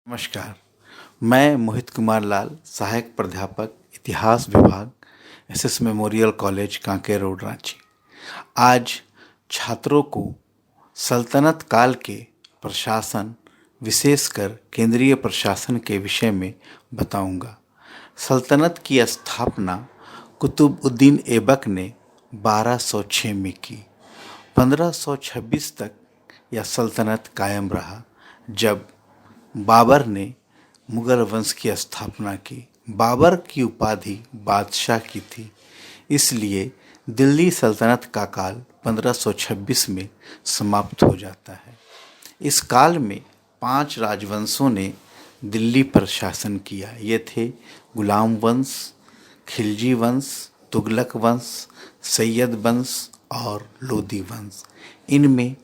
नमस्कार। मैं मोहित कुमार लाल, सहायक प्राध्यापक इतिहास विभाग, SS memorial college, Kanker road, Ranchi. आज छात्रों को सल्तनत काल के प्रशासन, विशेषकर केंद्रीय प्रशासन के विषय में बताऊंगा। सल्तनत की स्थापना कुतुबुद्दीन ऐबक ने 1206 में की। 1526 तक यह सल्तनत कायम रहा, जब बाबर ने मुगल वंश की स्थापना की। बाबर की उपाधि बादशाह की थी, इसलिए दिल्ली सल्तनत का काल 1526 में समाप्त हो जाता है। इस काल में 5 राजवंशों ने दिल्ली पर शासन किया। ये थे गुलाम वंश, खिलजी वंश, तुगलक वंश, सैयद वंश और लोदी वंश। इनमें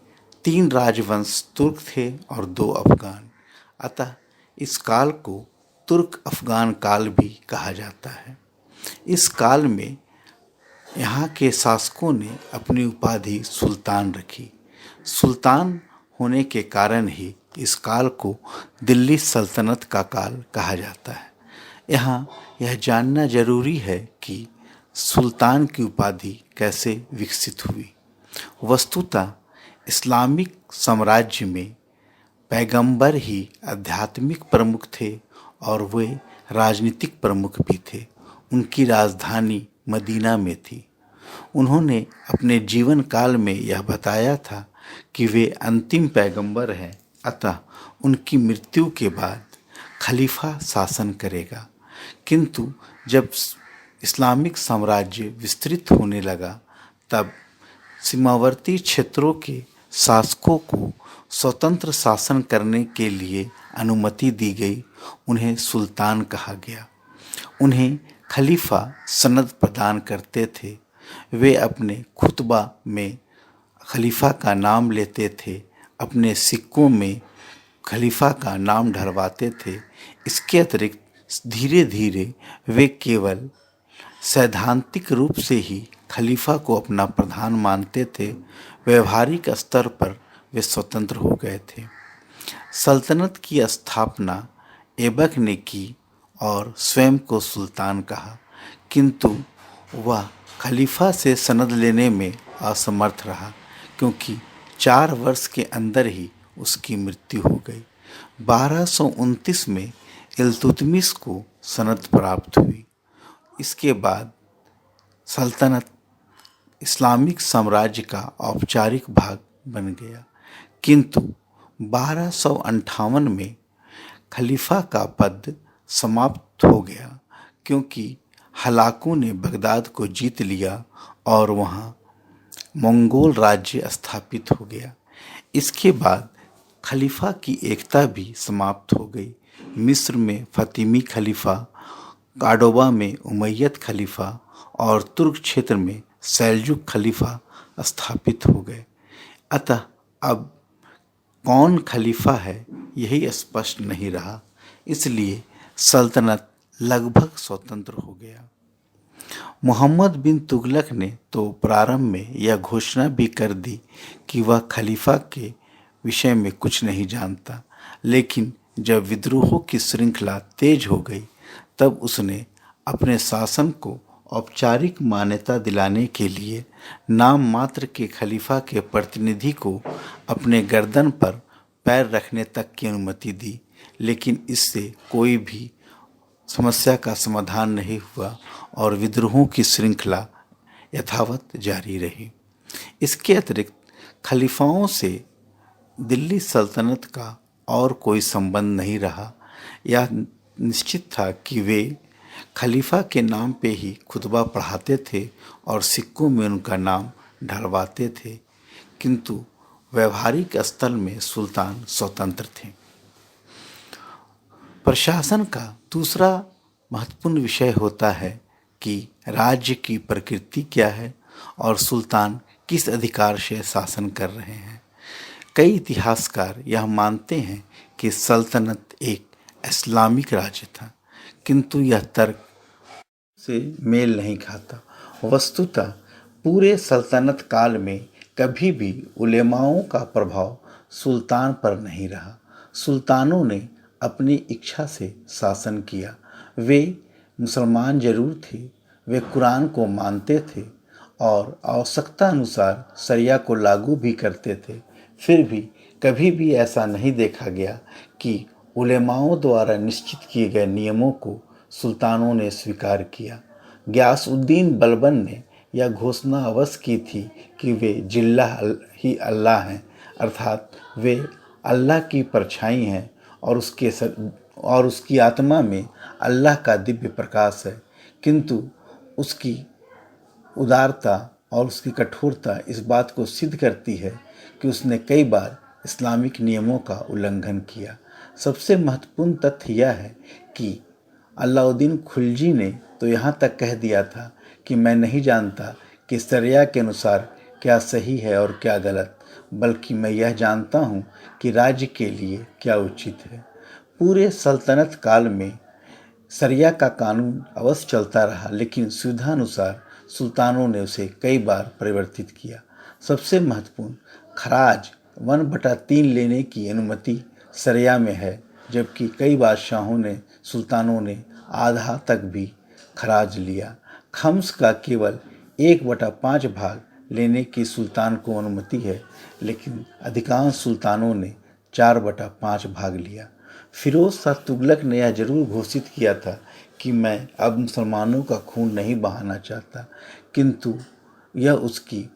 3 राजवंश तुर्क थे और 2 अफगान। अतः इस काल को तुर्क अफगान काल भी कहा जाता है। इस काल में यहाँ के शासकों ने अपनी उपाधि सुल्तान रखी। सुल्तान होने के कारण ही इस काल को दिल्ली सल्तनत का काल कहा जाता है। यहाँ यह जानना जरूरी है कि सुल्तान की उपाधि कैसे विकसित हुई। वस्तुतः इस्लामिक साम्राज्य में पैगंबर ही आध्यात्मिक प्रमुख थे और वे राजनीतिक प्रमुख भी थे। उनकी राजधानी मदीना में थी। उन्होंने अपने जीवन काल में यह बताया था कि वे अंतिम पैगंबर हैं, अतः उनकी मृत्यु के बाद खलीफा शासन करेगा। किंतु जब इस्लामिक साम्राज्य विस्तृत होने लगा, तब सीमावर्ती क्षेत्रों के शासकों को स्वतंत्र शासन करने के लिए अनुमति दी गई। उन्हें सुल्तान कहा गया। उन्हें खलीफा सनद प्रदान करते थे। वे अपने खुतबा में खलीफा का नाम लेते थे, अपने सिक्कों में खलीफा का नाम ढलवाते थे। इसके अतिरिक्त धीरे धीरे वे केवल सैद्धांतिक रूप से ही खलीफा को अपना प्रधान मानते थे। व्यवहारिक स्तर पर वे स्वतंत्र हो गए थे। सल्तनत की स्थापना ऐबक ने की और स्वयं को सुल्तान कहा, किंतु वह खलीफा से सनद लेने में असमर्थ रहा, क्योंकि 4 वर्ष के अंदर ही उसकी मृत्यु हो गई। 1229 में इल्तुतमिश को सनद प्राप्त हुई। इसके बाद सल्तनत इस्लामिक साम्राज्य का औपचारिक भाग बन गया, किंतु 1258 में खलीफा का पद समाप्त हो गया, क्योंकि हलाकू ने बगदाद को जीत लिया और वहाँ मंगोल राज्य स्थापित हो गया। इसके बाद खलीफा की एकता भी समाप्त हो गई। मिस्र में फातिमी खलीफा, कार्डोबा में उमैयद खलीफा और तुर्क क्षेत्र में सेल्जुक खलीफा स्थापित हो गए। अतः अब कौन खलीफा है यही स्पष्ट नहीं रहा, इसलिए सल्तनत लगभग स्वतंत्र हो गया। मोहम्मद बिन तुगलक ने तो प्रारंभ में यह घोषणा भी कर दी कि वह खलीफा के विषय में कुछ नहीं जानता, लेकिन जब विद्रोहों की श्रृंखला तेज हो गई, तब उसने अपने शासन को औपचारिक मान्यता दिलाने के लिए नाम मात्र के खलीफा के प्रतिनिधि को अपने गर्दन पर पैर रखने तक की अनुमति दी, लेकिन इससे कोई भी समस्या का समाधान नहीं हुआ और विद्रोहों की श्रृंखला यथावत जारी रही। इसके अतिरिक्त खलीफाओं से दिल्ली सल्तनत का और कोई संबंध नहीं रहा। यह निश्चित था कि वे खलीफा के नाम पे ही खुतबा पढ़ाते थे और सिक्कों में उनका नाम ढलवाते थे, किंतु व्यवहारिक स्तर में सुल्तान स्वतंत्र थे। प्रशासन का दूसरा महत्वपूर्ण विषय होता है कि राज्य की प्रकृति क्या है और सुल्तान किस अधिकार से शासन कर रहे हैं। कई इतिहासकार यह मानते हैं कि सल्तनत एक इस्लामिक राज्य था, किंतु यह तर्क से मेल नहीं खाता। वस्तुतः पूरे सल्तनत काल में कभी भी उलेमाओं का प्रभाव सुल्तान पर नहीं रहा। सुल्तानों ने अपनी इच्छा से शासन किया। वे मुसलमान जरूर थे, वे कुरान को मानते थे और आवश्यकता अनुसार शरिया को लागू भी करते थे। फिर भी कभी भी ऐसा नहीं देखा गया कि उलेमाओं द्वारा निश्चित किए गए नियमों को सुल्तानों ने स्वीकार किया। गियासुद्दीन बलबन ने यह घोषणा अवश्य की थी कि वे जिल्ला ही अल्लाह हैं, अर्थात वे अल्लाह की परछाई हैं और उसकी आत्मा में अल्लाह का दिव्य प्रकाश है। किंतु उसकी उदारता और उसकी कठोरता इस बात को सिद्ध करती है कि उसने कई बार इस्लामिक नियमों का उल्लंघन किया। सबसे महत्वपूर्ण तथ्य यह है कि अलाउद्दीन खिलजी ने तो यहाँ तक कह दिया था कि मैं नहीं जानता कि शरिया के अनुसार क्या सही है और क्या गलत, बल्कि मैं यह जानता हूँ कि राज्य के लिए क्या उचित है। पूरे सल्तनत काल में शरिया का कानून अवश्य चलता रहा, लेकिन सुविधानुसार सुल्तानों ने उसे कई बार परिवर्तित किया। सबसे महत्वपूर्ण, खराज 1/3 लेने की अनुमति शरिया में है, जबकि कई बादशाहों ने सुल्तानों ने आधा तक भी खराज लिया। खम्स का केवल 1/5 भाग लेने की सुल्तान को अनुमति है, लेकिन अधिकांश सुल्तानों ने 4/5 भाग लिया। फिरोज शाह तुगलक ने यह जरूर घोषित किया था कि मैं अब मुसलमानों का खून नहीं बहाना चाहता, किंतु यह उसकी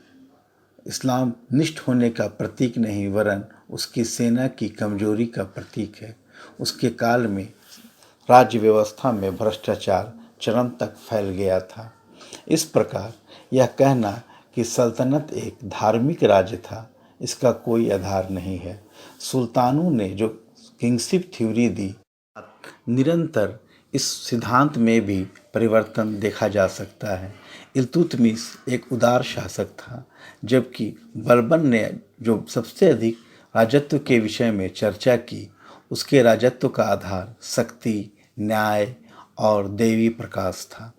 इस्लाम निष्ठ होने का प्रतीक नहीं वरन उसकी सेना की कमजोरी का प्रतीक है। उसके काल में राज्य व्यवस्था में भ्रष्टाचार चरम तक फैल गया था। इस प्रकार यह कहना कि सल्तनत एक धार्मिक राज्य था, इसका कोई आधार नहीं है। सुल्तानों ने जो किंगशिप थ्योरी दी, निरंतर इस सिद्धांत में भी परिवर्तन देखा जा सकता है। इल्तुतमिश एक उदार शासक था, जबकि बलबन ने जो सबसे अधिक राजत्व के विषय में चर्चा की, उसके राजत्व का आधार शक्ति, न्याय और दैवी प्रकाश था।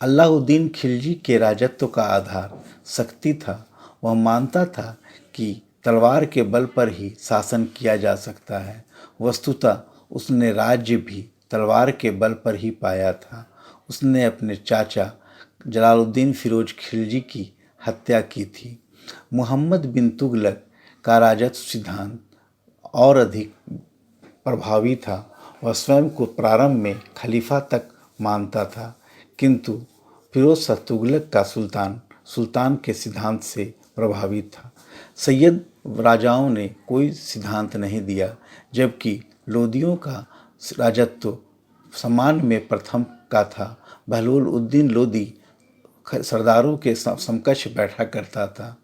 अलाउद्दीन खिलजी के राजत्व का आधार शक्ति था। वह मानता था कि तलवार के बल पर ही शासन किया जा सकता है। वस्तुतः उसने राज्य भी तलवार के बल पर ही पाया था। उसने अपने चाचा जलालुद्दीन फिरोज खिलजी की हत्या की थी। मोहम्मद बिन तुगलक का राजत्व सिद्धांत और अधिक प्रभावी था। वह स्वयं को प्रारंभ में खलीफा तक मानता था, किंतु फिरोज शाह तुगलक का सुल्तान के सिद्धांत से प्रभावित था। सैयद राजाओं ने कोई सिद्धांत नहीं दिया, जबकि लोदियों का राजत्व सम्मान में प्रथम का था। बहलोल उद्दीन लोदी सरदारों के समकक्ष बैठा करता था।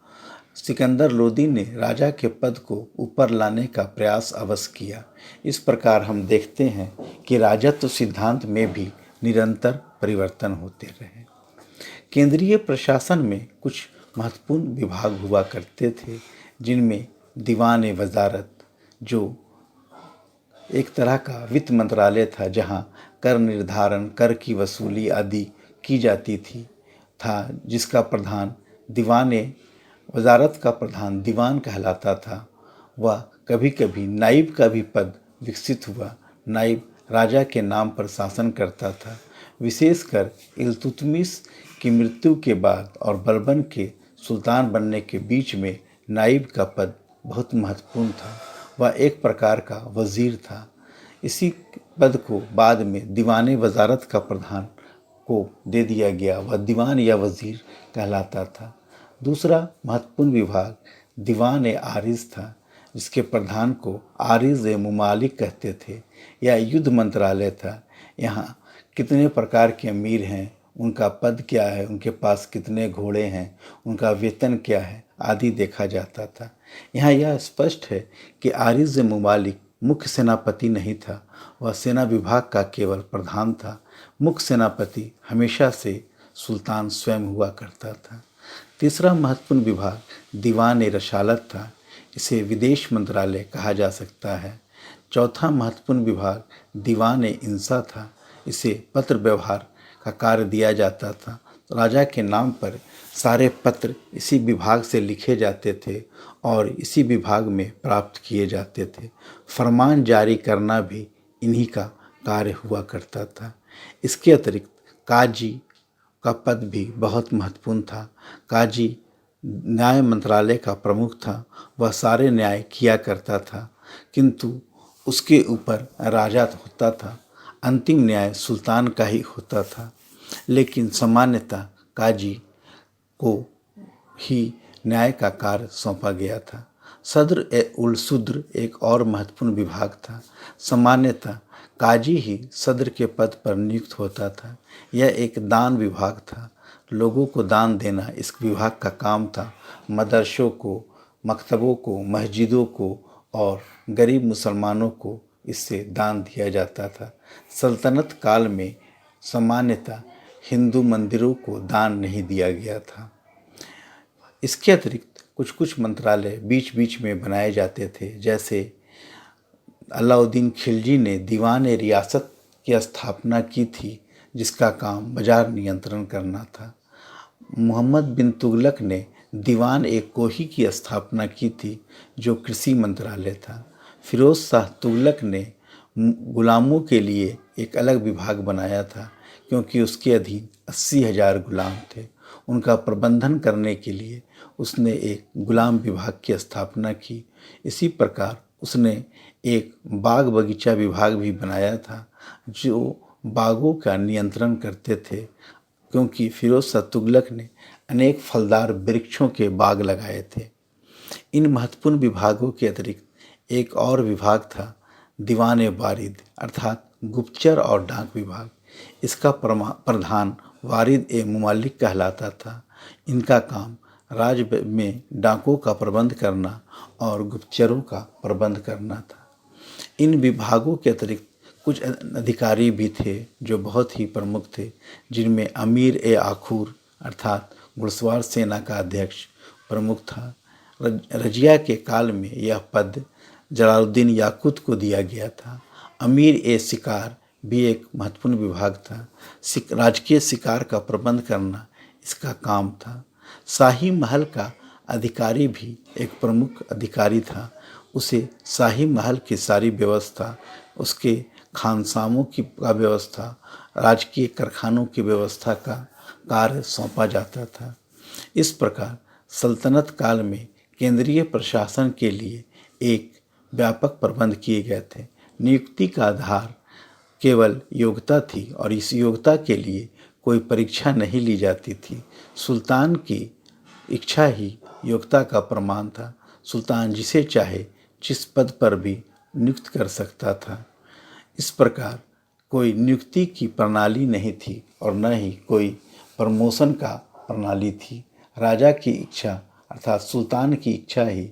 सिकंदर लोदी ने राजा के पद को ऊपर लाने का प्रयास अवश्य किया। इस प्रकार हम देखते हैं कि राजत्व सिद्धांत में भी निरंतर परिवर्तन होते रहे। केंद्रीय प्रशासन में कुछ महत्वपूर्ण विभाग हुआ करते थे, जिनमें दीवान वजारत, जो एक तरह का वित्त मंत्रालय था, जहां कर निर्धारण, कर की वसूली आदि की जाती था, जिसका प्रधान दीवान वजारत का प्रधान दीवान कहलाता था। वह कभी कभी नाइब का भी पद विकसित हुआ। नाइब राजा के नाम पर शासन करता था। विशेषकर इल्तुतमिश की मृत्यु के बाद और बलबन के सुल्तान बनने के बीच में नाइब का पद बहुत महत्वपूर्ण था। वह एक प्रकार का वजीर था। इसी पद को बाद में दीवान वजारत का प्रधान को दे दिया गया। वह दीवान या वजीर कहलाता था। दूसरा महत्वपूर्ण विभाग दीवान आरिज था, जिसके प्रधान को आरिज मुमालिक कहते थे। यह युद्ध मंत्रालय था। यहाँ कितने प्रकार के अमीर हैं, उनका पद क्या है, उनके पास कितने घोड़े हैं, उनका वेतन क्या है आदि देखा जाता था। यहाँ यह स्पष्ट है कि आरिज मुमालिक मुख्य सेनापति नहीं था, वह सेना विभाग का केवल प्रधान था। मुख्य सेनापति हमेशा से सुल्तान स्वयं हुआ करता था। तीसरा महत्वपूर्ण विभाग दीवान रसालत था। इसे विदेश मंत्रालय कहा जा सकता है। चौथा महत्वपूर्ण विभाग दीवान इंसा था। इसे पत्र व्यवहार का कार्य दिया जाता था। राजा के नाम पर सारे पत्र इसी विभाग से लिखे जाते थे और इसी विभाग में प्राप्त किए जाते थे। फरमान जारी करना भी इन्हीं का कार्य हुआ करता था। इसके अतिरिक्त काजी का पद भी बहुत महत्वपूर्ण था। काजी न्याय मंत्रालय का प्रमुख था, वह सारे न्याय किया करता था, किंतु उसके ऊपर राजा होता था, अंतिम न्याय सुल्तान का ही होता था। लेकिन सामान्यतः काजी को ही न्याय का कार्य सौंपा गया था। सद्र ए उल शूद्र एक और महत्वपूर्ण विभाग था। सामान्यतः काजी ही सद्र के पद पर नियुक्त होता था। यह एक दान विभाग था, लोगों को दान देना इस विभाग का काम था। मदरसों को, मकतबों को, मस्जिदों को और गरीब मुसलमानों को इससे दान दिया जाता था। सल्तनत काल में सामान्यतः हिंदू मंदिरों को दान नहीं दिया गया था। इसके अतिरिक्त कुछ कुछ मंत्रालय बीच बीच में बनाए जाते थे, जैसे अलाउद्दीन खिलजी ने दीवान ए रियासत की स्थापना की थी, जिसका काम बाजार नियंत्रण करना था। मोहम्मद बिन तुगलक ने दीवान ए कोही की स्थापना की थी, जो कृषि मंत्रालय था। फिरोज शाह तुगलक ने गुलामों के लिए एक अलग विभाग बनाया था, क्योंकि उसके अधीन 80,000 गुलाम थे। उनका प्रबंधन करने के लिए उसने एक गुलाम विभाग की स्थापना की। इसी प्रकार उसने एक बाग बगीचा विभाग भी बनाया था, जो बागों का नियंत्रण करते थे, क्योंकि फिरोज शाह तुगलक ने अनेक फलदार वृक्षों के बाग लगाए थे। इन महत्वपूर्ण विभागों के अतिरिक्त एक और विभाग था, दीवान ए वारिद अर्थात गुप्तचर और डाक विभाग। इसका प्रधान वारिद ए मुमल्लिक कहलाता था। इनका काम राज्य में डाकों का प्रबंध करना और गुप्तचरों का प्रबंध करना था। इन विभागों के अतिरिक्त कुछ अधिकारी भी थे जो बहुत ही प्रमुख थे, जिनमें अमीर ए आखूर अर्थात घुड़सवार सेना का अध्यक्ष प्रमुख था। रजिया के काल में यह पद जलालुद्दीन याकूत को दिया गया था। अमीर ए शिकार भी एक महत्वपूर्ण विभाग था। राजकीय शिकार का प्रबंध करना इसका काम था। शाही महल का अधिकारी भी एक प्रमुख अधिकारी था। उसे शाही महल की सारी व्यवस्था, उसके खानसामों की व्यवस्था, राजकीय कारखानों की व्यवस्था का कार्य सौंपा जाता था। इस प्रकार सल्तनत काल में केंद्रीय प्रशासन के लिए एक व्यापक प्रबंध किए गए थे। नियुक्ति का आधार केवल योग्यता थी और इस योग्यता के लिए कोई परीक्षा नहीं ली जाती थी। सुल्तान की इच्छा ही योग्यता का प्रमाण था। सुल्तान जिसे चाहे जिस पद पर भी नियुक्त कर सकता था। इस प्रकार कोई नियुक्ति की प्रणाली नहीं थी और न ही कोई प्रमोशन का प्रणाली थी। राजा की इच्छा अर्थात सुल्तान की इच्छा ही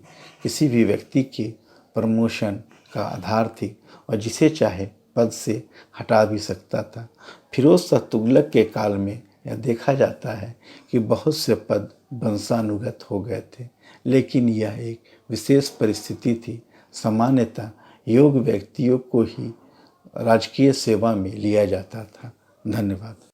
किसी भी व्यक्ति के प्रमोशन का आधार थी और जिसे चाहे पद से हटा भी सकता था। फिरोज शाह तुगलक के काल में यह देखा जाता है कि बहुत से पद वंशानुगत हो गए थे, लेकिन यह एक विशेष परिस्थिति थी। सामान्यतः योग्य व्यक्तियों को ही राजकीय सेवा में लिया जाता था। धन्यवाद।